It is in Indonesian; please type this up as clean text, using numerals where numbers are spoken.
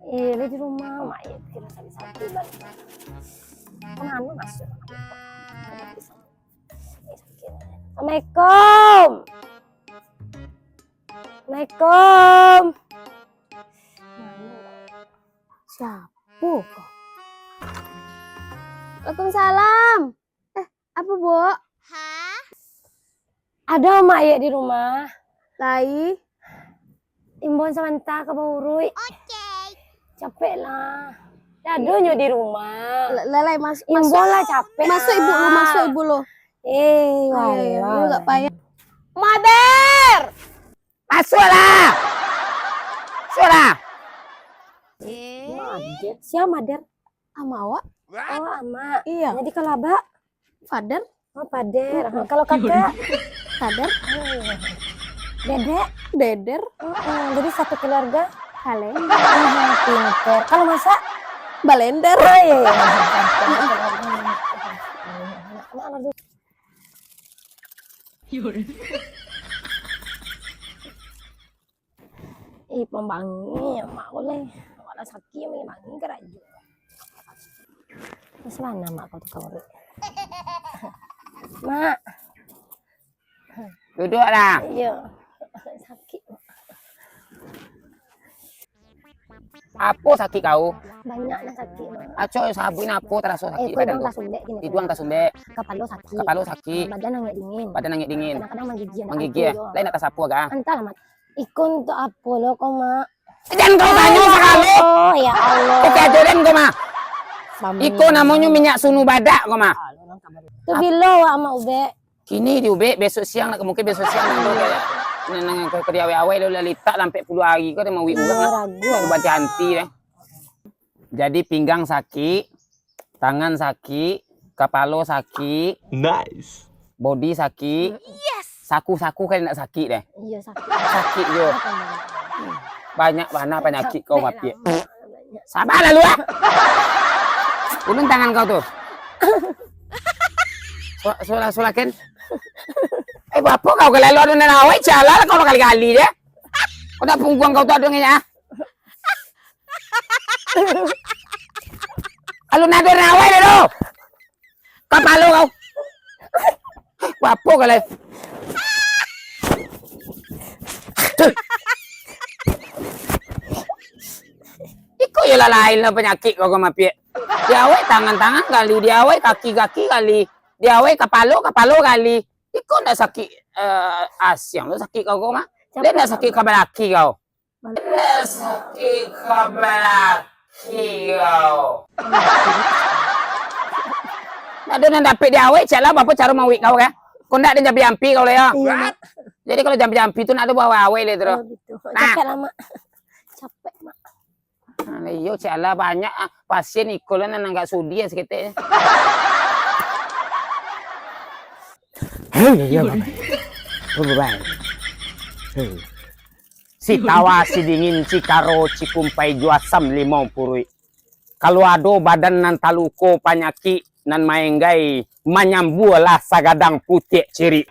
Iya di rumah mak ya kira sakit balik. Kan anu masuk. Assalamualaikum. Assalamualaikum. Siapa kok? Waalaikumsalam. Apa, Bu? Hah? Ada mak ya di rumah. Lai? Imbon sementara ke Baurui. Oke. Capek lah. Dadonya di rumah. Lelai masuk. Imbon lah capek. Masuk ibu lu. Wah, Lu gak payah. Mader. Masuklah. Masuklah. Mader. Siapa Mader? Ama awak? Oh, ama. Iya. Jadi kalau abak? Father? Oh, pader. Kalau kakak? Father? Dedek? Deder? Jadi satu keluarga? Kaleng? Pinter. Kalau masak? Balender? Oh, iya. Pembangi, mak boleh. Kalau sakit, membangi keraju. Mas mana mak kau tukang urut? Mak. Duduklah. Iya. Sakit. Apa sakit kau? Banyak lah sakit. Acok sabuin apa terasa sakit badan Tidung kau? tak sumbek gini. Tidung tak sumbek, Kepala sakit. kepala sakit, Badan nangis dingin. badan nangis dingin, Kadang-kadang menggigil. menggigil. Lain atas apa ga? Entah lah mak. Ikon tuh apa lo kok mak? Jangan kau tanya sekali. Oh ya Allah. Oke ajarin kau mah. Iko namanya minyak sunu badak kau mah. Tuh bilo wa sama ube. Kini di ube besok siang nak mungkin besok siang nak nang ke dia awe lo lalita sampai 10 hari kau mau uang Ragu. buat janti deh. Jadi pinggang sakit, tangan sakit, kepala sakit, Nice. body sakit, saku-saku kan nak sakit deh. Iya sakit. Sakit jo. Banyak mana penyakit kau Capek mapi. lah, Mak. Sabarlah lu ah. Ulun tangan kau tuh. Sulakin. Bapak kau kalau lu ada nawe jalan kau kali-kali deh. Udah punggung kau tuh adungnya. Alu nado nawe deh lo. Kapalo kau. Bapak kalau. Iko ya lain lah penyakit kau mapi. Diawe tangan-tangan kali, diawe kaki-kaki kali, diawe kepala kali. Iko ndak sakit asyang lo sakit kau mah. Dia ndak sakit kabelaki kau. Ndak sakit kabelaki kau. Ada nang dapet diawe caklah bapak cara mau kau kan. Kau ndak ada jampi-jampi kau le ya. Iya. Jadi kalau jampi-jampi tu nak ada bawa awe le terus. Oh, gitu. Capek lah mak. Capek mak. Nah, iyo caklah banyak pasien ikolan nang enggak sudi ya sekitar. Iya, baik. Si tawa si dingin si karo si kumpai juasam 50. Kalau ada badan nan taluko panyaki nan maenggai manyambulah sagadang putih ciri.